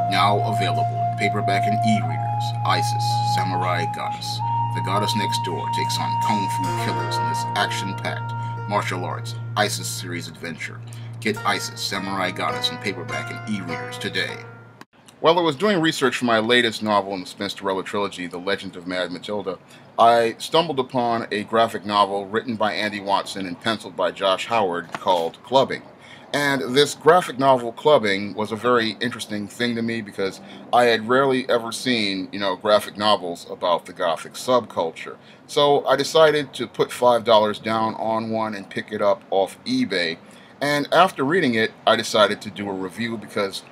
Now available in paperback and e-readers, Isis, Samurai Goddess. The goddess next door takes on kung fu killers in this action-packed martial arts Isis series adventure. Get Isis, Samurai Goddess in paperback and e-readers today. While I was doing research for my latest novel in the Spinsterella trilogy, The Legend of Mad Matilda, I stumbled upon a graphic novel written by Andy Watson and penciled by Josh Howard called Clubbing. And this graphic novel, Clubbing, was a very interesting thing to me because I had rarely ever seen, graphic novels about the Gothic subculture. So I decided to put $5 down on one and pick it up off eBay. And after reading it, I decided to do a review because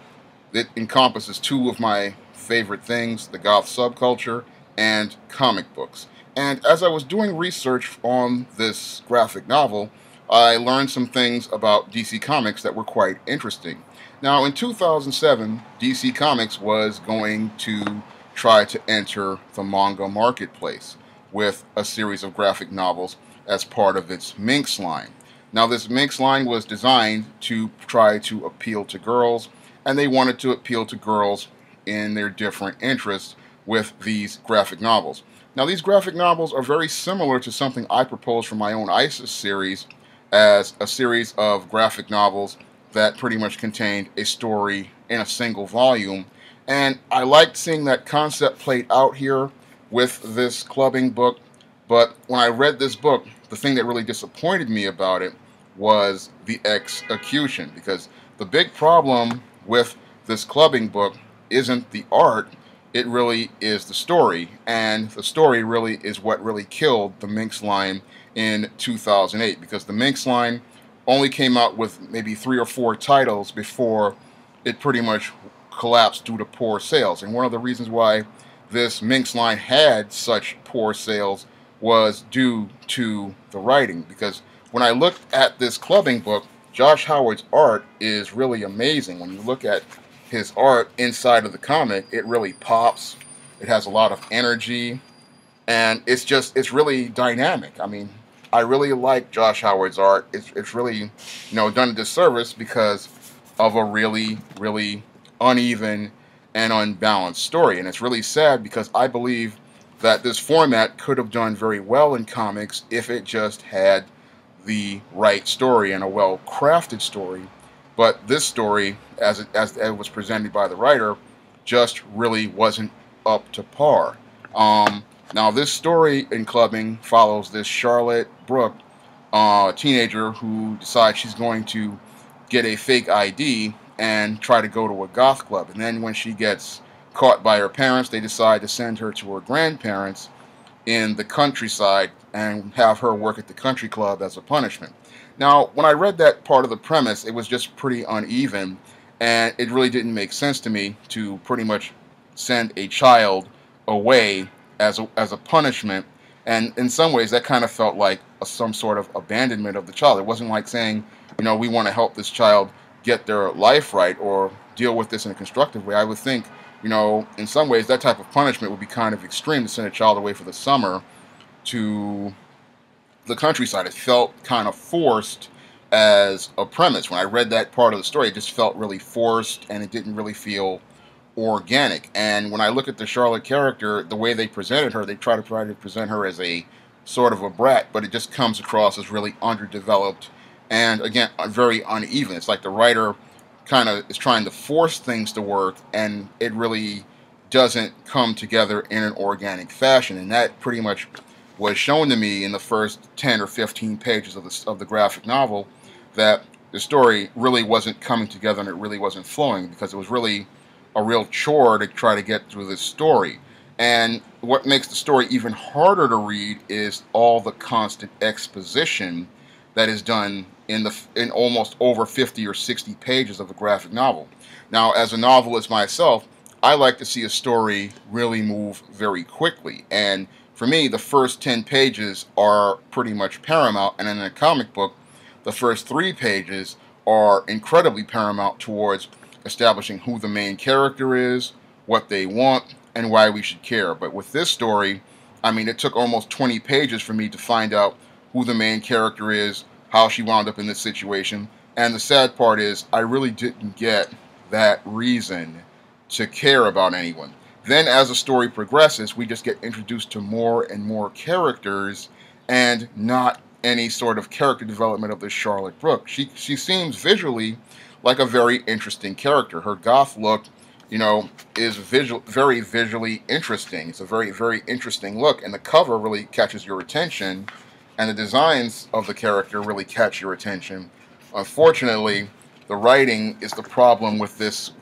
it encompasses two of my favorite things, the goth subculture and comic books. And as I was doing research on this graphic novel, I learned some things about DC Comics that were quite interesting. Now, in 2007, DC Comics was going to try to enter the manga marketplace with a series of graphic novels as part of its Minx line. Now, this Minx line was designed to try to appeal to girls, and they wanted to appeal to girls in their different interests with these graphic novels. Now, these graphic novels are very similar to something I proposed for my own ISIS series as a series of graphic novels that pretty much contained a story in a single volume. And I liked seeing that concept played out here with this clubbing book, but when I read this book, the thing that really disappointed me about it was the execution, because the big problem with this clubbing book isn't the art, it really is the story. And the story really is what really killed the Minx line in 2008, because the Minx line only came out with maybe 3 or 4 titles before it pretty much collapsed due to poor sales. And one of the reasons why this Minx line had such poor sales was due to the writing, because when I looked at this clubbing book, Josh Howard's art is really amazing. When you look at his art inside of the comic, it really pops. It has a lot of energy, and it's really dynamic. I mean, I really like Josh Howard's art. It's really, done a disservice because of a really, really uneven and unbalanced story. And it's really sad because I believe that this format could have done very well in comics if it just had the right story and a well-crafted story. But this story, as it was presented by the writer, just really wasn't up to par. Now, this story in Clubbing follows this Charlotte Brooke, teenager who decides she's going to get a fake ID and try to go to a goth club. And then when she gets caught by her parents, they decide to send her to her grandparents in the countryside and have her work at the country club as a punishment. Now, when I read that part of the premise, it was just pretty uneven, and it really didn't make sense to me to pretty much send a child away as a punishment. And in some ways, that kind of felt like some sort of abandonment of the child. It wasn't like saying, we want to help this child get their life right or deal with this in a constructive way. I would think, in some ways, that type of punishment would be kind of extreme, to send a child away for the summer to the countryside. It felt kind of forced as a premise. When I read that part of the story, it just felt really forced, and it didn't really feel organic. And when I look at the Charlotte character, the way they presented her, they try to present her as a sort of a brat, but it just comes across as really underdeveloped and, again, very uneven. It's like the writer kind of is trying to force things to work, and it really doesn't come together in an organic fashion. And that pretty much was shown to me in the first 10 or 15 pages of the graphic novel, that the story really wasn't coming together and it really wasn't flowing, because it was really a real chore to try to get through this story. And what makes the story even harder to read is all the constant exposition that is done in almost over 50 or 60 pages of the graphic novel. Now, as a novelist myself, I like to see a story really move very quickly. And for me, the first 10 pages are pretty much paramount. And in a comic book, the first 3 pages are incredibly paramount towards establishing who the main character is, what they want, and why we should care. But with this story, I mean, it took almost 20 pages for me to find out who the main character is, how she wound up in this situation. And the sad part is, I really didn't get that reason to care about anyone. Then as the story progresses, we just get introduced to more and more characters and not any sort of character development of this Charlotte Brooke. She seems visually like a very interesting character. Her goth look, is very visually interesting. It's a very, very interesting look, and the cover really catches your attention, and the designs of the character really catch your attention. Unfortunately, the writing is the problem with this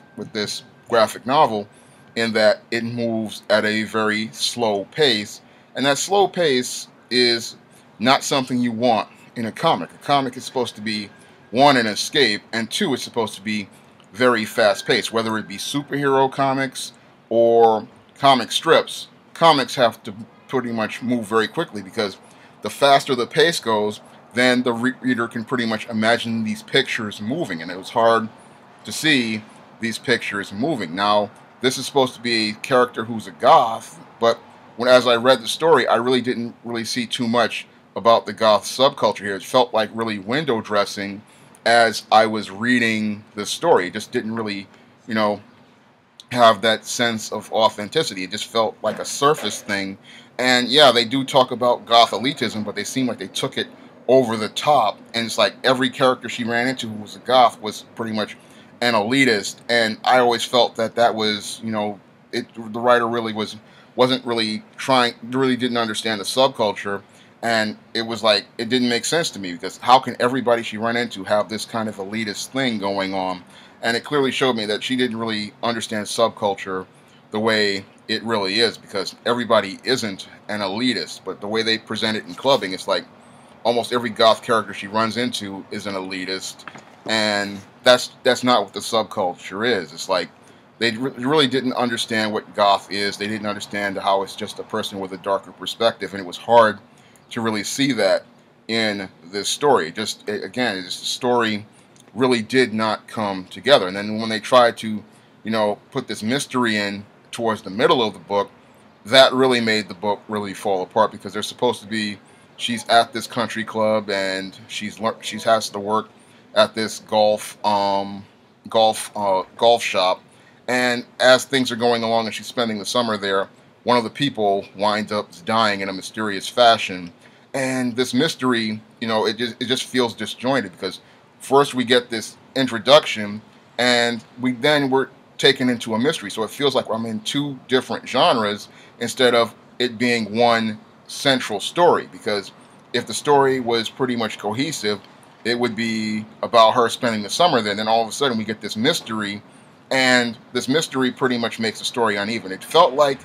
graphic novel, in that it moves at a very slow pace, and that slow pace is not something you want in a comic. A comic is supposed to be, one, an escape, and two, it's supposed to be very fast paced. Whether it be superhero comics or comic strips, comics have to pretty much move very quickly, because the faster the pace goes, then the reader can pretty much imagine these pictures moving, and it was hard to see these pictures moving. Now, this is supposed to be a character who's a goth, but as I read the story, I really didn't really see too much about the goth subculture here. It felt like really window dressing as I was reading the story. It just didn't really, have that sense of authenticity. It just felt like a surface thing. And yeah, they do talk about goth elitism, but they seem like they took it over the top. And it's like every character she ran into who was a goth was pretty much an elitist. And I always felt that was, the writer wasn't really trying, really didn't understand the subculture. And it was like, it didn't make sense to me, because how can everybody she ran into have this kind of elitist thing going on? And it clearly showed me that she didn't really understand subculture the way it really is, because everybody isn't an elitist, but the way they present it in clubbing, it's like almost every goth character she runs into is an elitist, and that's not what the subculture is. It's like they really didn't understand what goth is. They didn't understand how it's just a person with a darker perspective, and it was hard to really see that in this story. Again, the story really did not come together. And then when they tried to, put this mystery in towards the middle of the book, that really made the book really fall apart, because they're supposed to be, she's at this country club, and she has to work at this golf shop, and as things are going along and she's spending the summer there, one of the people winds up dying in a mysterious fashion. And this mystery, it just feels disjointed, because first we get this introduction, and we're taken into a mystery. So it feels like I'm in two different genres instead of it being one central story. Because if the story was pretty much cohesive, it would be about her spending the summer there. And then all of a sudden we get this mystery, and this mystery pretty much makes the story uneven. It felt like,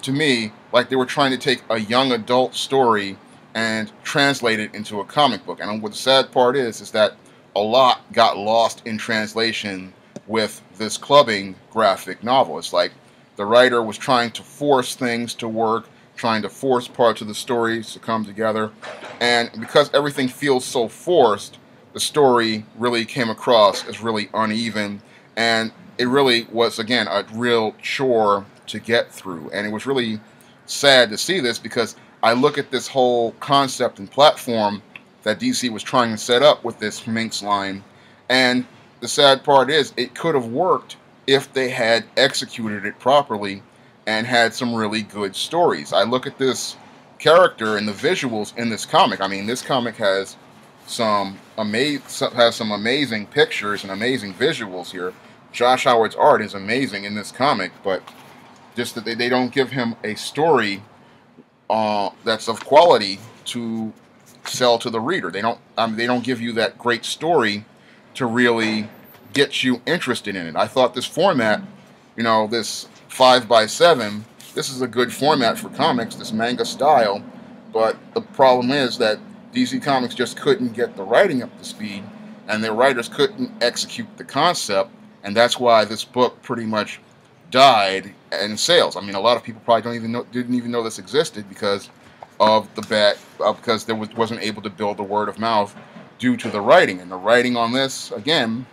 to me, like they were trying to take a young adult story and translate it into a comic book. And what the sad part is that a lot got lost in translation with this clubbing graphic novel. It's like the writer was trying to force things to work, trying to force parts of the stories to come together. And because everything feels so forced, the story really came across as really uneven. And it really was, again, a real chore to get through. And it was really sad to see this, because I look at this whole concept and platform that DC was trying to set up with this Minx line, and the sad part is it could have worked if they had executed it properly and had some really good stories. I look at this character and the visuals in this comic. I mean, this comic has some amazing pictures and amazing visuals here. Josh Howard's art is amazing in this comic, but just that they don't give him a story that's of quality to sell to the reader. They don't give you that great story to really get you interested in it. I thought this format, this 5x7, this is a good format for comics, this manga style, but the problem is that DC Comics just couldn't get the writing up to speed, and their writers couldn't execute the concept, and that's why this book pretty much died in sales. I mean, a lot of people probably didn't even know this existed because of because there wasn't able to build the word of mouth due to the writing. And the writing on this, again,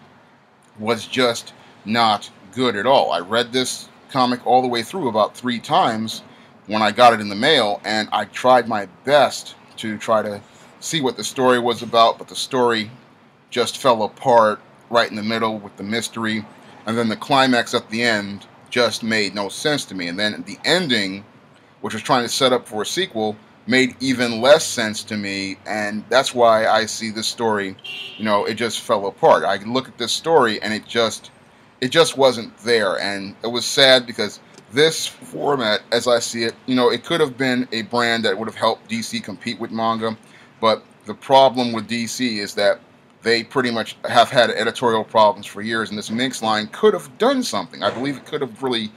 was just not good at all. I read this comic all the way through about 3 times when I got it in the mail, and I tried my best to try to see what the story was about, but the story just fell apart right in the middle with the mystery, and then the climax at the end just made no sense to me. And then the ending, which was trying to set up for a sequel, made even less sense to me, and that's why I see this story, it just fell apart. I look at this story and it just wasn't there, and it was sad because this format, as I see it, it could have been a brand that would have helped DC compete with manga, but the problem with DC is that they pretty much have had editorial problems for years, and this Minx line could have done something. I believe it could have really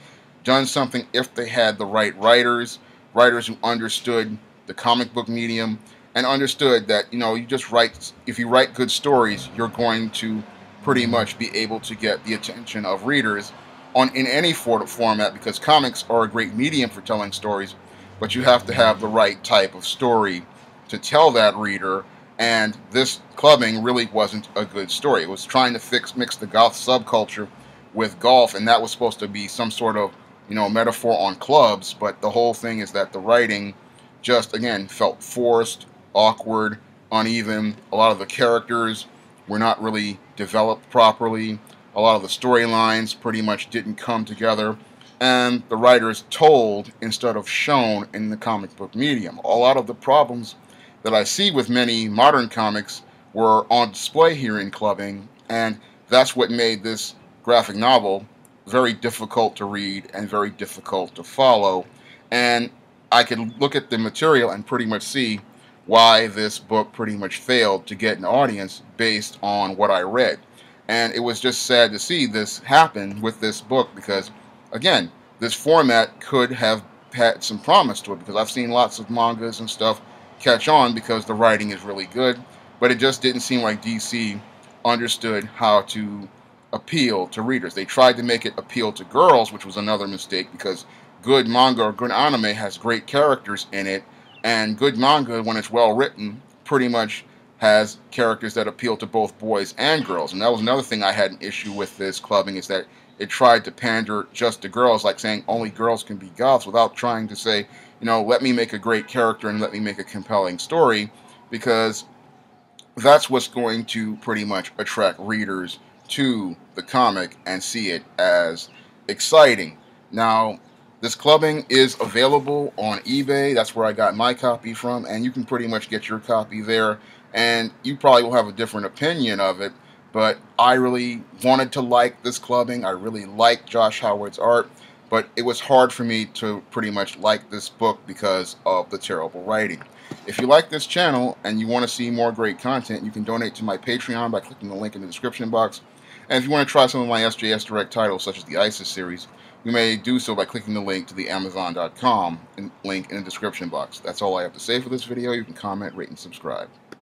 done something if they had the right writers who understood the comic book medium and understood that, you just write, if you write good stories, you're going to pretty much be able to get the attention of readers in any format, because comics are a great medium for telling stories, but you have to have the right type of story to tell that reader. And this clubbing really wasn't a good story. It was trying to mix the goth subculture with golf, and that was supposed to be some sort of metaphor on clubs, but the whole thing is that the writing just, again, felt forced, awkward, uneven. A lot of the characters were not really developed properly. A lot of the storylines pretty much didn't come together, and the writers told instead of shown in the comic book medium. A lot of the problems that I see with many modern comics were on display here in clubbing, and that's what made this graphic novel very difficult to read and very difficult to follow. And I could look at the material and pretty much see why this book pretty much failed to get an audience based on what I read. And it was just sad to see this happen with this book because, again, this format could have had some promise to it, because I've seen lots of mangas and stuff catch on because the writing is really good, but it just didn't seem like DC understood how to appeal to readers. They tried to make it appeal to girls, which was another mistake, because good manga or good anime has great characters in it, and good manga, when it's well written, pretty much has characters that appeal to both boys and girls. And that was another thing I had an issue with this clubbing, is that it tried to pander just to girls, like saying only girls can be goths, without trying to say, let me make a great character and let me make a compelling story, because that's what's going to pretty much attract readers to the comic and see it as exciting. Now, this clubbing is available on eBay. That's where I got my copy from, and you can pretty much get your copy there, and you probably will have a different opinion of it, but I really wanted to like this clubbing. I really liked Josh Howard's art, but it was hard for me to pretty much like this book because of the terrible writing. If you like this channel and you want to see more great content, you can donate to my Patreon by clicking the link in the description box. And if you want to try some of my SJS Direct titles, such as the ISIS series, you may do so by clicking the link to the Amazon.com link in the description box. That's all I have to say for this video. You can comment, rate, and subscribe.